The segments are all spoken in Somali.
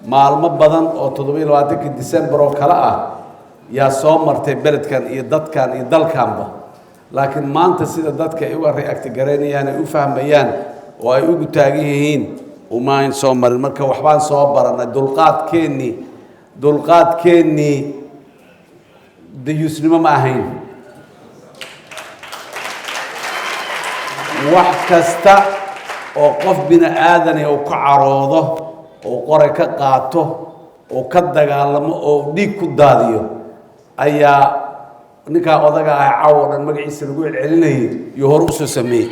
maalmo badan oo 27 December oo kala ah yaa soo martay beledkan iyo dadkan iyo dalkanba laakiin maanta sida dadka ay u react gareynayaan ay u fahmayaan oo ay ugu taagan yihiin uma in soo marin marka waxbaan soo baranay dulqaadkeeni dayusnimo ma ahayn wax kasta oo qof bini aadan oo ka caroodo oo qoray ka qaato oo ka dagaalamo oo dhiig ku daadiyo ayaa ninka odaga ah caawo dhan magaciisa lagu celinayay iyo hor u soo sameeyay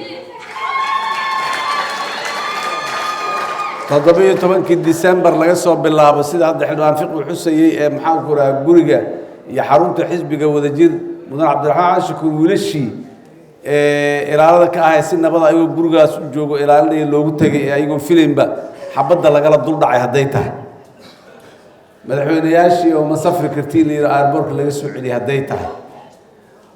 17 December laga soo bilaabo sida hadda xilwaan fiqi xusayay ee maxaan ku raaa guriga iyo xarunta xisbiga wadajir mudan Cabdiraxmaan Shukr wiilashii ilaalada ka ah si nabad ayuu gurigaas u joogo ilaalinay loogu tagay ayagoo filimba xabada lagala dul dhacay haday tahay madaxweynayaashii oo masafri kartiin iyo airport laga soo celiyay haday tahay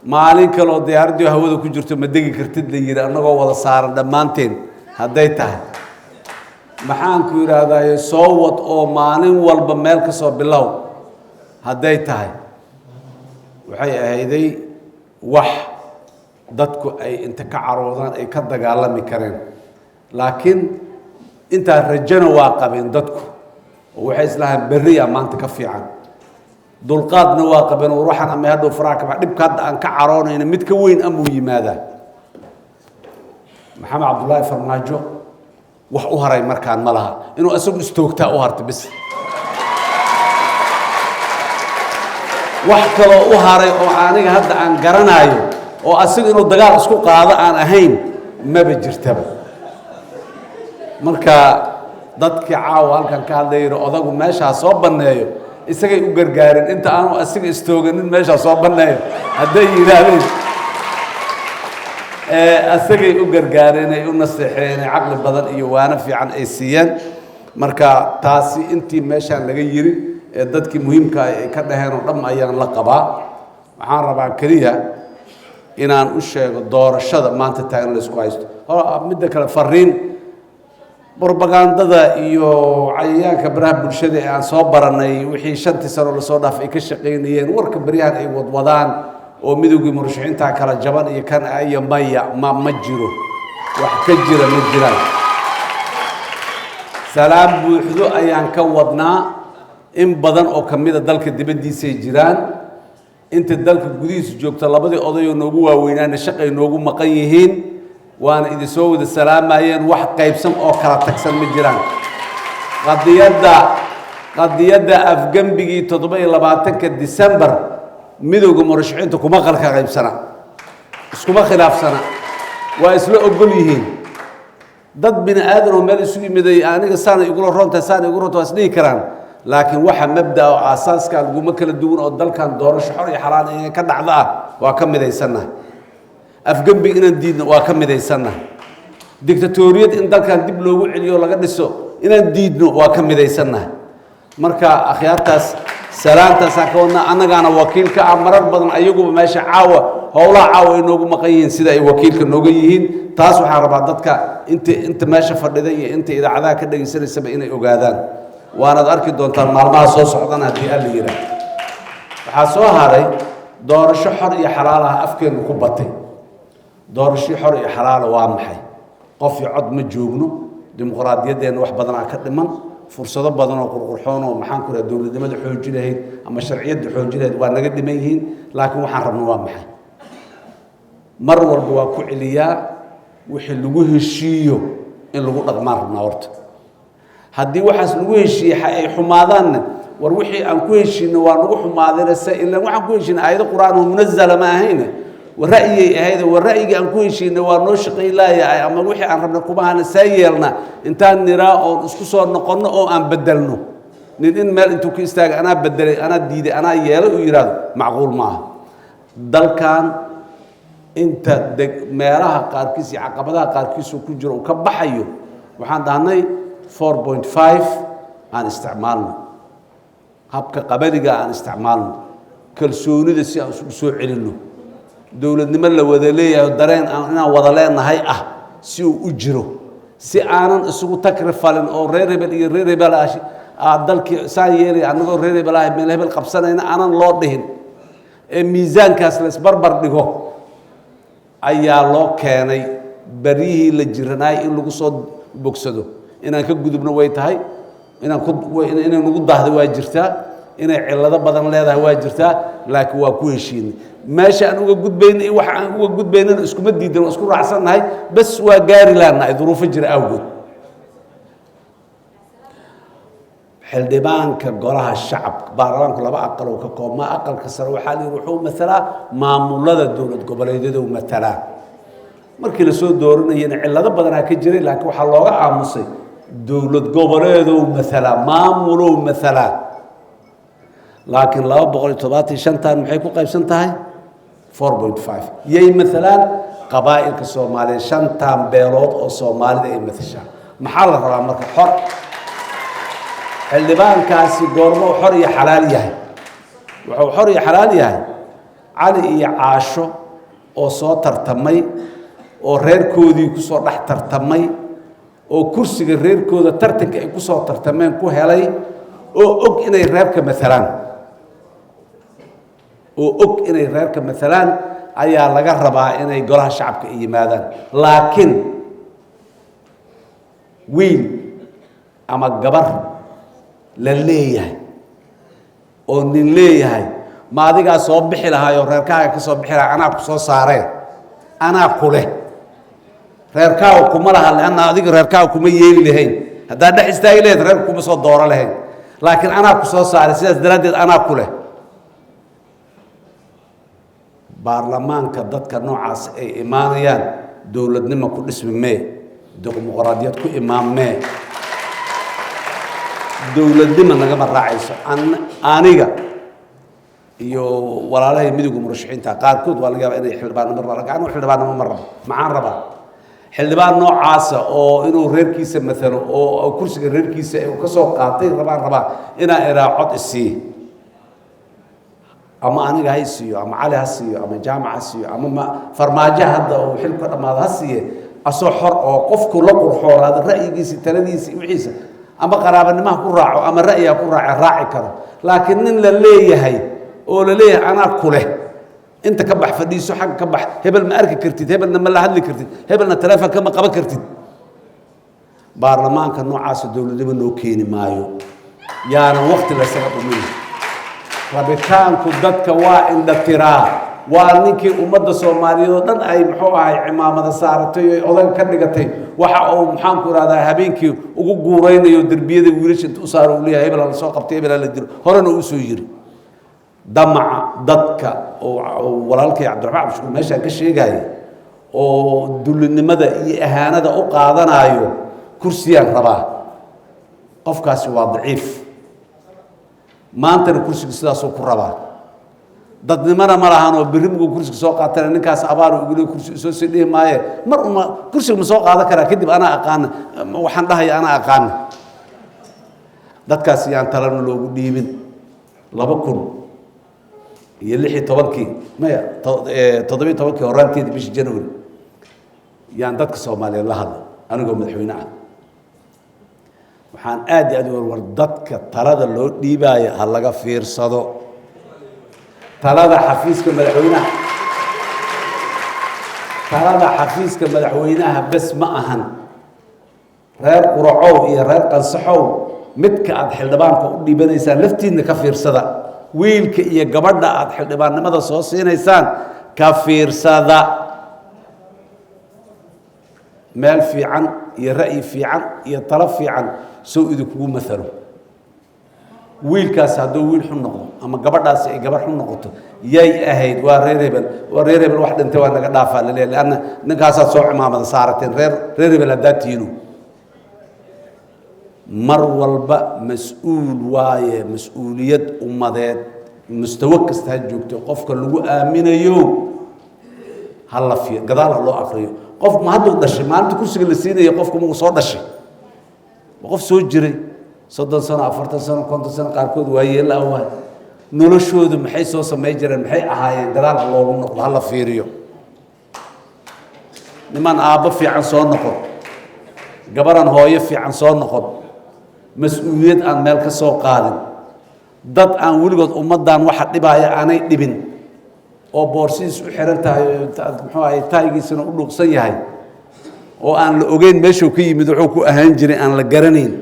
maalin kale oo diyaaradii hawada ku jirto ma degi kartid la yiri anagoo wada saaran dhamaanteen haday tahay maxaan ku yiraahdaa soo wad oo maalin walba meel ka soo bilow haday tahay waxay ahayday wax dadku ay inta ka caroodaan ay ka dagaalami kareen laakiin inta rajana waa qabeen dadku waxay islaam bariya maanta ka fiican dulqaadna waa qabeen ruuxan ama hadhow faraaka dhibka hadda aan ka caroonayna mid ka weyn amu yimaada maxamed cabdullaahi farmaajo wax u haray markaan ma laha inuu asagu istoogtaa u hartay bis wax kale u haray oo aniga hadda aan garanayo oo asagu inuu dagaal isku qaado aan ahayn maba jirtaba marka dadkii caawa halkan ka hadlayay odagu meesha soo baneeyo isagay u gargaarin inta aanu asiga istooganin meesha soo baneeyo haday yiraahdeen asagay u gargaareen ay u naseexeen aqli badan iyo waana fiican ay siiyeen marka taasi intii meeshan laga yiri dadkii muhiimka ah ay ka dhaheen oo dham ayaan la qabaa waxaan rabaa kaliya inaan u sheego doorashada maanta taagan la isku haysto mid kale fariin propagandada iyo cayayaanka baraha bulshada ee aan soo baranay wixii 5 sano la soo dhaaf ay ka shaqeynayeen warka bariyahan ay wadwadaan oo midowgii murashaxiinta kala jaban iyo kan ay maya ma jiro wax ka jira ma jiraan salaam buuxdo ayaan ka wadnaa in badan oo kamida dalka dibadiisa ay jiraan inta dalka gudihiisa joogta labadii oday oo noogu waaweynaan shaqay noogu maqan yihiin وانا إذا سووا السلام أيان واحد قيبسم أو كلا تكسر مجران قضية أفجم بيجي تطبيق لبعتك ديسمبر مدوق مرشحين تكون ما خلق غيب سنة اسكو خلاف سنة واسلوب قليهين ضد بين آدم ومال سوي مدي أنا سنة يقولوا رونت سنة يقولوا توسني كران لكن واحد مبدأ وأساس كان يقول كل الدون أو الدل كان دور شحر يحران كذا عضاء وكم مدي سنة أفجم بيجينا ندينا وكم ذي سنة دكتاتورية إن ده كان دبلو وعليو لقد نسوا إن ندينا وكم ذي سنة مركا أخيارتاس سلامتا ساكونا أنا جانا وكيل كأمرار بدن أيوجو ماشي عاوة هولا عاوة إنه مقيين سيدا وكيل كنوجيين تاسو حربادتك أنت ماشي فردي أنت إذا عذاك كده يصير السبعين يوجادان وأنا ذكرت دون ترى مع صوص عضنا هذه اللي يرى حسوا هذي دور الشحر يحرالها أفكار كوبتي دور الشيء حر حلال وامحي قف يعد مجوجنو ديمقراطية دين واحد بدنا كدمان فرصة بدنا وقرحون ومحن كل الدولة دي ما دحوج لهي أما الشرعية دحوج لهي وأنا قد ميهين لكن وحرمنا وامحي مر والبوا كعليا وحلوه الشيء إن لو قلت مر نورت هدي وحس نوه الشيء حمادان وروحي أن كوه الشيء نوانو حمادان السائل وحن كوه الشيء آية القرآن منزل ما هنا والرأي هذا والرأي عن كل شيء نوانوش قيلا يا أما وحي عن ربنا كمان سيرنا إنتان نرى أو اسكسور نقولنا أو أن بدلنا ندين مال أنتو كيستاج أنا بدل أنا ديدي أنا يلا ويراد معقول معه دل كان أنت مراها قاركيس عقبتها قاركيس وكجر وكبحيو وحنا دهني 4.5 عن استعمالنا هبك قبلي عن استعمالنا كل سوني دسي سوء علنه دولة نمر لودلية ودرين أنا وضلين هاي سو أجره سي أنا سو تكرف فلن أو ريربل أشي dalkii saan yeelay anagoo reer hebelahay meel hebel qabsanayna aanan loo dhihin ee miisaankaas la isbarbar dhigo ayaa loo keenay baryihii la jiranaay in lagu soo bogsado inaan ka gudubno way tahay inay nagu daahdo waa jirtaa inay cilado badan leedahay waa jirtaa laakiin waa ku heshiinay meesha aan uga gudbayna iyo waxa aan uga gudbaynana iskuma diidan waa isku raacsannahay bas waa gaari laanahay duruufo jira awgood xildhibaanka golaha shacabka baarlamaanku laba aqal oo ka koobmaa aqalka sare waxaa la yidhi wuxuu matalaa maamulada dowlad goboleedyada uu matalaa markii la soo dooranayana cillado badanaa ka jiray laakiin waxaa looga aamusay dowlad goboleedow matalaa maamulow matalaa laakiin 275 maxay ku qaybsan tahay 4.5 yay matalaan qabaa'ilka Soomaaliyeed shantan beelood oo Soomaalida ay matashaa maxaa la rabaa marka xor xildhibaankaasi goormo xor iyo xalaal yahay wuxuu xor iyo xalaal yahay cali iyo caasho oo soo tartamay oo reerkoodii ku soo dhex tartamay oo kursiga reerkooda tartanka ay ku soo tartameen ku helay oo og inay reerka matalaan ayaa laga rabaa inay golaha shacabka ay yimaadaan laakiin wiil ama gabar la leeyahay oo nin leeyahay ma adigaa soo bixi lahaayoo reerkaaga ka soo bixi lahaa anaa ku soo saareen anaa ku leh reerkaaga kuma laha leanna adiga reerkaaga kuma yeeli lahayn haddaad dhex istaagi lahayd reerka kuma soo dooro lahayn laakiin anaa ku soo saaray sidaas daraaddeed anaa ku leh baarlamaanka dadka noocaas ay imaanayaan dowladnimo ku dhismi mee dimuqraadiyad ku imaan mee dowladnimo nagama raacayso aniga iyo walaalahay midowga murashaxiinta qaarkood waa laga yaabaa inay xildhibaanimo rabaan xildhibaanimo ma rabo maxaan rabaa xildhibaan noocaasa oo inuu reerkiisa matalo oo kursiga reerkiisa uu ka soo qaatay rabaa inaa iraa cod isii ama aniga ha siiyo ama cali ha siiyo ama jaamac ha siiyo ama farmaajo hadda oo xilka dhamaad ha siiye asoo xor oo qofku la qurxoonaada ra'yigiisa taladiisa wixiisa ama qaraabanimaha ku raaco ama ra'yiga ku raaci karo laakiin nin la leeyahay oo la leeyahay anaa ku leh inta ka bax fadhiiso xag ka bax hebel ma arki kartid hebelna ma la hadli kartid hebelna telefoonka ma qaban kartid baarlamaanka noocaas dowladnimo noo keeni maayo yaana waqti la isaga dhumin rabitaanku dadka waa indha tiraa waa ninkii ummadda Soomaaliyeed oo dhan ay muxuu ahay cimaamada saaratay oo odan ka dhigatay waxa uu maxaan ku raadaa habeenkii ugu guureynayo darbiyada wiilasha inta u saaro uu leeyahay hebel la soo qabtay hebel la diro horena uu soo yiri damaca dadka oo walaalkay Cabdiraxmaan Cabshuur meesha ka sheegay oo dulinimada iyo ahaanada u qaadanayo kursiyaan rabaa qofkaasi waa daciif maanta kursiga sidaas uu ku rabaa dadnimana ma lahan oo birimugu kursiga soo qaatay ninkaas abaar ugu leeyahay kursiga soo sidii maaye mar uma kursiga ma soo qaadan kara kadib ana aqaan waxaan dhahay ana aqaan dadkaas yaan talano loogu dhiibin 2016 maya 17 horaanteedii bishii January yaan dadka Soomaaliyeed la hadlay anigoo madaxweyne ah waxaan aad war dadka talada loo dhiibaayo ha laga fiirsado talada xafiiska madaxweynaha bas ma ahan reer quracow iyo reer qansaxow midka aad xildhibaanka u dhiibanaysaan laftiinna ka fiirsada wiilka iyo gabadha aad xildhibaannimada soo siinaysaan ka fiirsada meel fiican iyo ra'yi fiican iyo talo fiican soo idinku matalo wiilkaas hadduu wiil xun noqdo ama gabadhaas ay gabar xun noqoto yay ahayd waa reer hebel wax dhintay waa naga dhaafaa la leeyahay anna ninkaasaad soo cimaamada saarateen reer hebel haddaad tihiinu mar walba mas-uul waaye mas-uuliyad ummadeed mustawa kasta ha joogto qofka lagu aaminayo ha la fiir gadaal ha loo akhriyo qof ma hadduu dhashay maalinta kursiga la siinayo qofku ma soo dhashay qof soo jiray 30 sano 40 sano 50 sano qaarkood waa yeelaa waa noloshoodu maxay soo sameey jireen maxay ahaayeen gadaal loogu noqdo hal fiiriyo niman aabba fiican soo noqon gabaran hooyo fiican soo noqon mas-uuliyad aan meel ka soo qaadin dad aan weligood ummaddan waxa dhibaaya aanay dhibin oo boorsidiis u xiran tahay muxuu ahay taayigiisana u dhuuqsan yahay oo aan la ogeyn meeshuu ka yimid wuxuu ku ahaan jiray aan la garanayn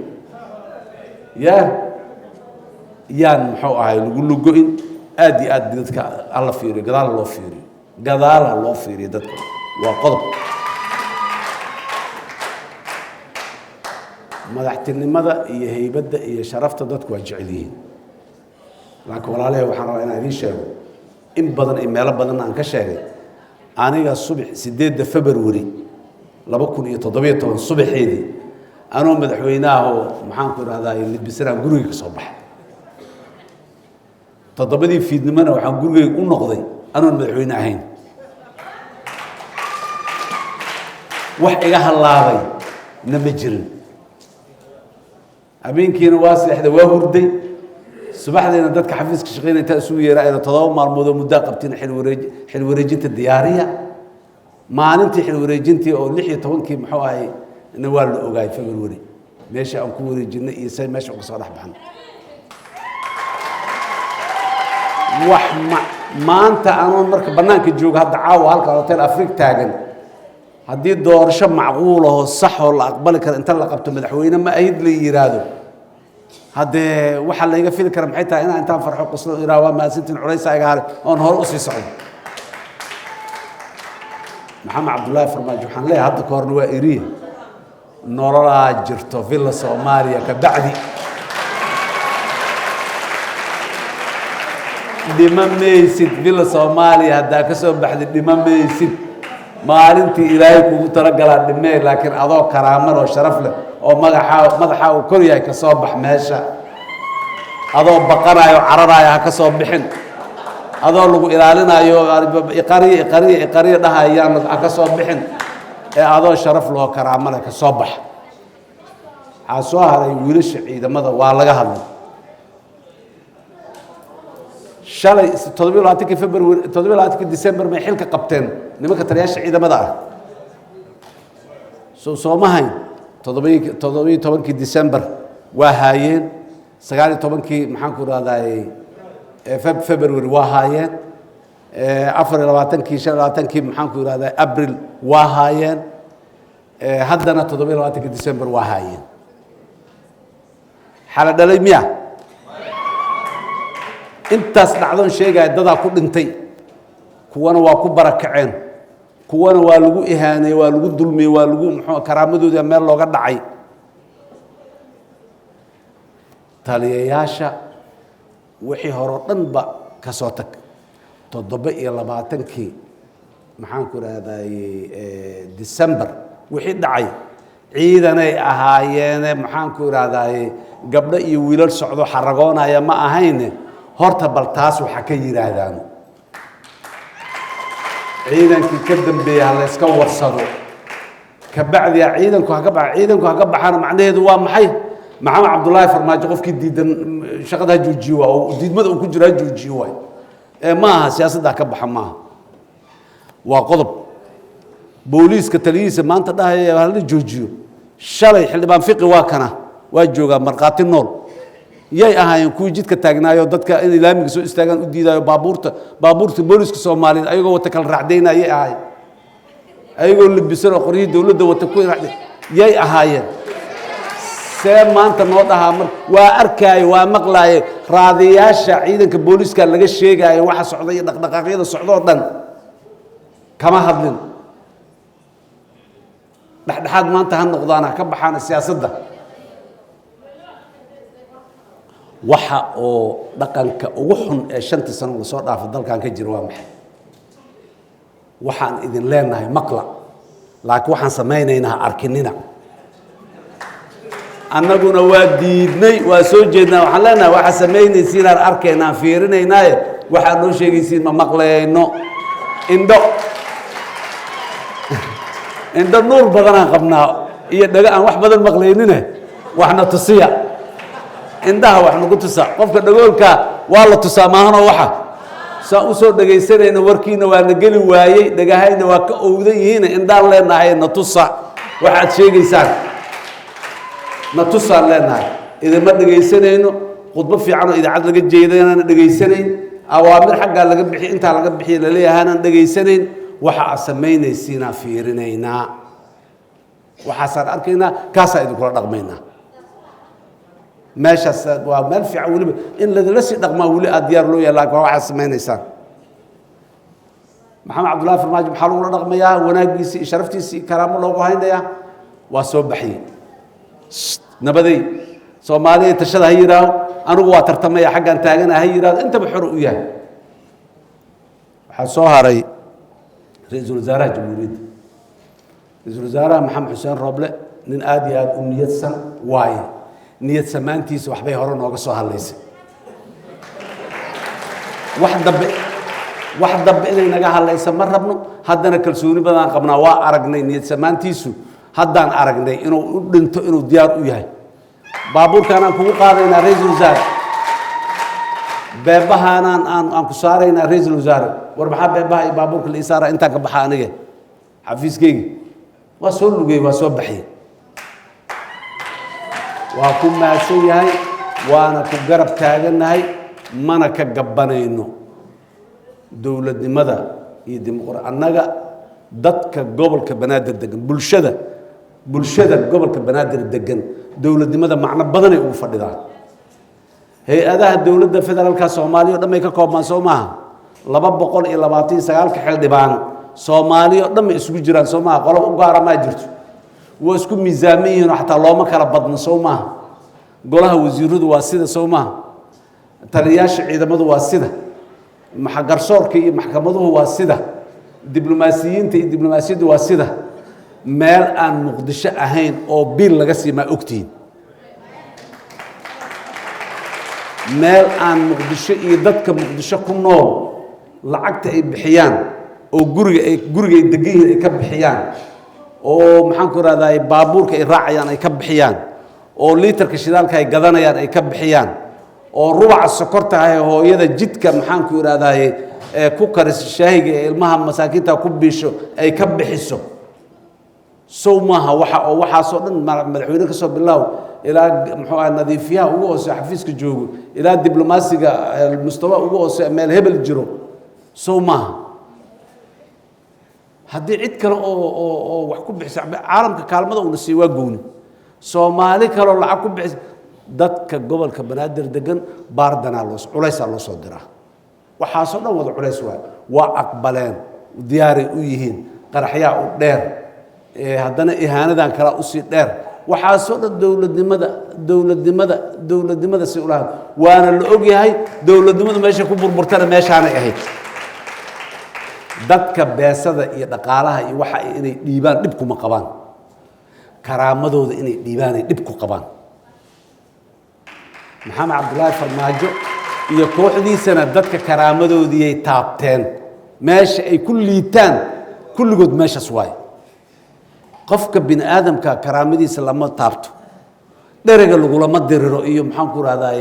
yaan muxuu ahay lagu lugo-in aad iyo aad dadka alla fiiriyo gadaal loo fiiriyo gadaala loo fiiriyo dadka waa qodob madaxtinimada iyo haybadda iyo sharafta dadku waa jecel yihiin laakiin walaalahay waxaan rabaa inaan idiin sheego in badan iyo meelo badan aan ka sheegay aniga subax 8 February 2017 subaxeedii anoo madaxweynaha oo maxaan ku raahdaa libisana guriga ka soo baxay todobadii fiidnimana waxaan guriga u noqday anoo madaxweyne ahayn wax iga halaabay nama jirin habeenkiina waa seexday waa hurday subaxdeena dadka xafiiska shaqeynaya inta isugu yeeraayna 7 maalmood oo muddo qabtiin xil wareejinta diyaariya maalintii xil wareejintii oo 16kii muxuu ahay in waa la ogaay February meesha aan ku wareejinay iyo say meesha uga soo dhaxbaxan wax maanta aan marka banaanka joogo hadda caawa halka hotel Afrika taagan haddii doorasho macquul ah oo sax oo la aqbali karo inta la qabto madaxweyne ma ahid la yiraahdo haddee waxa la iga fili kara maxay tahay intaan farxo qoslo iraawa ma sintin culaysa iga hare oon hor u sii socdo maxamed cabdullaahi farmaajo waxaan leeyahay hadda ka horna waa iriye nololaa jirto villa Soomaaliya ka bacdi dhima maysid villa Soomaaliya haddaa ka soo baxday dhima maysid maalintii ilaahay kugu talagalaa dhimay laakiin adoo karaamad oo sharaf leh oo madaxa uu kor yahay ka soo bax meesha adoo baqanayo cararayo ha ka soo bixin adoo lagu ilaalinayo iqariya dhahayaan ha ka soo bixin ee adoo sharaf leh oo karaamo leh ka soo bax waxaa soo haray wiilasha ciidamada waa laga hadlay shalay 27 February 27 December may xilka qabteen nimanka taliyaasha ciidamada ah soomahay 17 December waa haayeen 19 maxaan ku raadaayay February waa haayeen 24 25 maxaan ku raadaayay April waa haayeen haddana 27 December waa haayeen xala dhalay miya intaas dhacdoon sheegay dadaa ku dhintay kuwana waa ku barakaceen kuwana waa lagu ihaanay waa lagu dulmiyay waa lagu muxuu karaamadooda meel looga dhacay taliyayaasha wixii hore dhan ba ka soo tag 27kii maxaan ku raadayay December wixii dhacay ciidanay ahaayeen maxaan ku raadayay gabdho iyo wiilal socdo xaragoonaya ma ahayn horta bal taas waxa ka yiraahdaan ciidankii ka dambeeyay la iska warsado ka bacdi ciidanku ha ka baxana macnaheedu waa maxay maxamed cabdullaahi farmaajo qofkii diidan shaqada joojiyo oo diidmada uu ku jira joojiyo way ma aha siyaasadda ka baxa ma waa qodob booliiska taliyiisa maanta dhahay hal joojiyo shalay xildhibaan fiqi waa kana waa jooga marqaati nool yay ahaayeen kuwii jidka taagnaayo dadka in ilaamiga soo istaagaan u diidayo baabuurta booliska Soomaaliyeed ayagoo wata kala raacdeynayay ahaayeen ayagoo labisan oo qoriyay dawladda wata ku raacday yay ahaayeen see maanta noo dhahaa mar waa arkay waa maqlaay raadiyaasha ciidanka booliska laga sheegayo waxa socday dhaqdhaqaaqyada socdo dhan kama hadlin dhaxdhaxaad maanta han noqdaana ka baxana siyaasadda waxa oo dhaqanka ugu xun ee 5 sano la soo dhaafay dalkan ka jira waa maxay waxaan idin leenahay maqla laakiin waxaan sameeynaynaa arkinina annaguna waa diidnay waa soo jeednaa waxaan leenahay waxa sameeynaysiin aan arkaynaa fiirinaynaa waxa noo sheegaysiin ma maqlayno indho nuur badan aan qabnaa iyo dhaga aan wax badan maqlaynina waxna tusiya indhaha wax nagu tusa qofka dhagoolka waa la tusaa maahano waxa saa u soo dhageysanayna warkiina waa na geli waayay dhagahayna waa ka owdan yihiin indhaan leenahay na tusa waxaad sheegaysaan na tusa leenahay إذا ما دقيسنينه خطبة في عنه إذا عاد لقيت جيدين أنا دقيسنين أوامر حق على قبحي أنت على قبحي للي أنا دقيسنين وحا سمينا السينا في رنينا وحصار أركينا كاسا إذا كنا رقمينا ماشى ومال في عولي إن الذي لسه رقم ولي أديار له يلا كوا سمينا إنسان محمد عبد الله فرماج بحلول رقميا وناقيسي شرفتي سي كرام الله وهينيا وصبحي نبدي سومالي تشد هيراو أنا واترتمي حق أنت أنا هيراو أنت بحر وياه حصوها ري رئيس الوزراء جمهورية رئيس الوزراء محمد حسين روبله من آدي أمنية سنة واي نية سمانتي سوحبي هرون وقصوها ليس واحد دب إلي نجاح ليس مرة ابنه هدنا كلسوني بدنا قبنا وأرجني نية سمانتي سو هدان أرجني إنه ديار وياه بابور كان أنكو قاضينا رئيس الوزراء بابها أنا أنكو صارينا رئيس الوزراء وربحها بابها بابور كل إسارة أنت كبحانية حفيز كي وصل له وصبحي وأكون ماسي هاي وأنا كجرب تاجنا هاي ما أنا كجبانينه دولة ماذا يدمقر أنجا ضدك قبل كبنادر دقن بلشدة قبل كبنادر دقن دولة ماذا معنى بدني وفردا هي أداة الدولة الفدرال كصومالي ودم يكقوم ما سومها لباب بقول إلى باتين سجال كحل دبان صومالي ودم يسوي جيران سومها قالوا أقارا ما جرت واسكو ميزاميين حتى الله ما كان بدن سومها قالها وزيرود واسدة سومها ترياش عيدا مدو واسدة محجر صوركي محكمته واسدة دبلوماسيين تي دبلوماسيين واسدة مال أن مقدشة أهين أو بيل لقسي ما أكتين مال أن مقدشة يدك مقدشة كم نور لعقت أي بحيان أو جرج الدقيه يكبحيان أو محنكر هذا بابور كي راعيان يكبحيان أو ليتر كشدال كي جذانيان يكبحيان أو ربع السكرتة هو يدا جد كمحنكر هذا كوكر الشاهي المهم مساكين تكبيشو يكبحسو سومها وحا صدن مدحوينك صوب بالله إلى محو النظيفية هو حفيزك جوجو إلى الدبلوماسي المستوى هو مال هبل الجرو سومها هدي عيد كلا أو وحكم بحساب عالم ككلمة ونسيوا جوني سومالي كلا العكم بحساب ضدك قبل كبنادر دقن باردنا لوس وليس الله صدره وحاصلنا وضع وليس وأقبلين ودياري ويهين قرحياء ودير هذانا إهانة كلا أسير دير وحاصل دولة دمدة سؤالها وأنا اللي أجي هاي دولة دمدة ماشي كبر برتنا ماشي أنا هاي dadka beesada iyo dhaqaalaha iyo waxa inay dhiibaan dib kuma qabaan karaamadooda inay dhiibaan dib ku qabaan maxamed cabdullaahi farmaajo iyo kooxdiisana dadka karaamadoodii ay taabteen meesha ay ku liitaan kulligood meeshaas waay qofka bini aadamka karaamadiisa lama taabto dherega lagulama diriro iyo maxaan ku raahdaa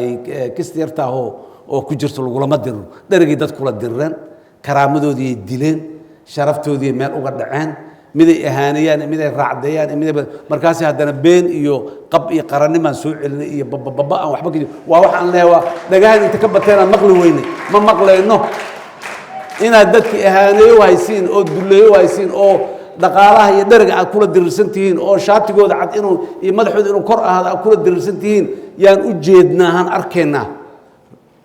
kistiyarta oo ku jirto lagulama diriro dheregii dad kula dirireen karaamadoodii dileen sharaftoodii meel uga dhaceen miday ahaanayaan miday raacdayaan miday markaas haddana been iyo qab iyo qaranimaan soo celinay iyo baba aan waxba kajir waa waxaan leeyahay dhagahan inta ka bateen aan maqli weynay ma maqlayno inaad dadkii ahaaneeyo haysiin oo duleeyo haysiin oo dhaqaalaha iyo dherega aad kula dirirsan tihiin oo shaatigooda cad inuu iyo madaxooda inuu kor ahaado aad kula dirirsan tihiin yaan u jeednaa han arkaynaa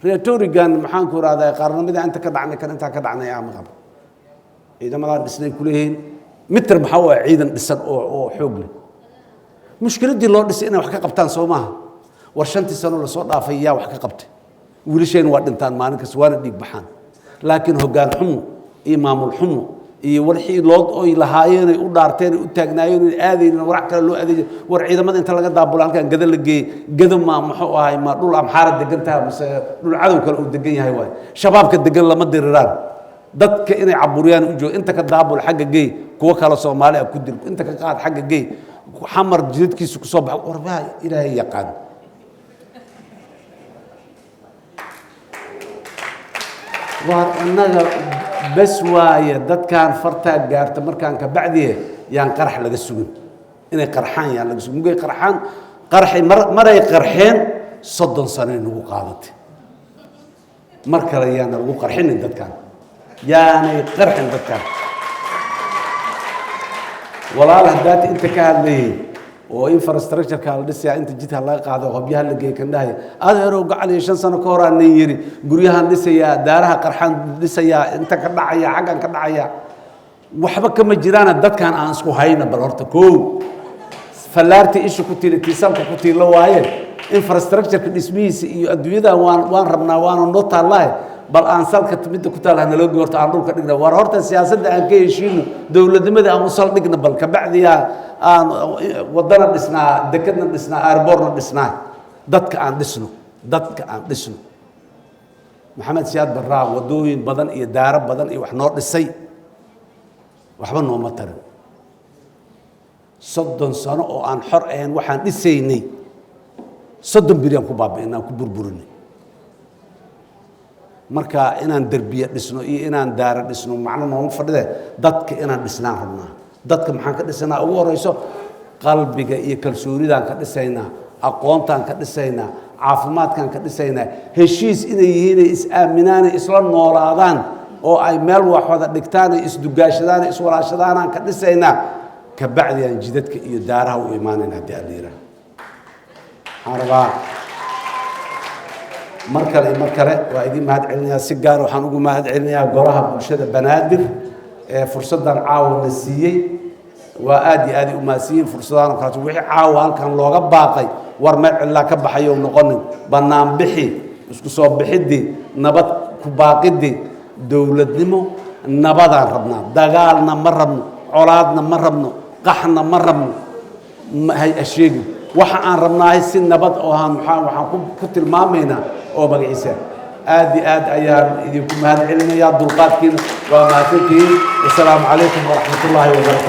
ريتوريجان محن كورا ذا قارن ماذا أنت كدعنا كان أنت كدعنا يا عم غب إذا ما قال بسنين كلهين متر محاوى عيدا بسن أو حقل مشكلة دي الله بس أنا وحكي قبتان سومها ورشنتي سنة ولا صوت عفيا وحكي قبت وليشين وقت انتان مانك سوان ديك بحان لكن هو قال حمو إمام الحمو والحي لود أو لهاين ودارتين وتجناين آذين ورعك له آذين ورعيدا ما أنت لقى دابول كان قدر لقي قدم ما محوها هاي ما دول أمحارة دقنتها بس دول عدو كانوا دقين هاي واي شباب كدقن لما تدرران ضد كإني عبوريان وجو أنت كدابول حق جي كوك على صومالي أكدر أنت كقاعد حق جي حمر جديد كيس صبح ورباي إلى هي يقعد وأنا بس وايا دت كان فرتا جارت مركان كبعديه يعني قرح لقى السجن إني قرحان يعني لقى السجن مجي قرحان قرحي مرة قرحين soddon sano nagu qaadatay mar kale yaana lagu qarxinin dadkan yaanay qarxin dadkan walaal haddaad inta ka hadlayay oo infrastructure-ka la dhisaya inta jidka laga qaado hobyaha la geey kan dhahay adeerow gacal 5 sano ka hor aan yiri guryahan dhisaya daaraha qarxan dhisaya inta ka dhacaya xagan ka dhacaya waxba kama jiraan dadkan aan isku hayna bal horta koow falaarti ishu ku tiirtiisanka ku tiilo waaye infrastructure-ka dhismihiisa iyo adduunyada waan rabnaa waan noo taalaay bal aan salka timid ku taalaana loo goorto aan dhulka dhigna war horta siyaasadda aan ka heshiino dawladnimada aan u sal dhigna bal ka bacdiya aan wadana dhisnaa dekadna dhisnaa airborna dhisnaa dadka aan dhisno maxamed siyaad barraa wadooyin badan iyo daaro badan iyo wax noo dhisay waxba nooma tarin 30 sano oo aan xor ahayn waxaan dhisaynay 30 bilyan ku baabi'inaa ku burburinay marka inaan derbiya dhisno iyo inaan daara dhisno macna nooma fadhide dadka inaan dhisnaan rabnaa dadka maxaan ka dhisanaa ugu horeyso qalbiga iyo kalsoonidaan ka dhisaynaa aqoontaan ka dhisaynaa caafimaadkaan ka dhisaynaa heshiis inay yihiin ay is aaminaan ay isla noolaadaan oo ay meel wax wada dhigtaan ay isdugaashadaan ay iswalaashadaan aan ka dhisaynaa ka bacdi aan jidadka iyo daaraha u imaanayna haddii aan leeyahay waxaan rabaa mar kale waa idin mahad celinayaa si gaar waxaan ugu mahad celinayaa golaha bulshada banaadir ee fursadan caawa la siiyey waa aad iyo aad u maasiin fursadan kale wixii caawa halkan looga baaqay war meel cilla ka baxayo noqonin banaan bixi isku soo bixidi nabad ku baaqidi dawladnimo nabadaan rabnaa dagaalna ma rabno colaadna ma rabno qaxna ma rabno hay asheegi waxa aan rabnaa si nabad oo waxaan ku tilmaamaynaa oo magaciisa aad iyo aad ayaan idinku mahad celinayaa dulqaadkiina waa mahadsantihiin wasalaamu calaykum waraxmatullaahi wabarakaatu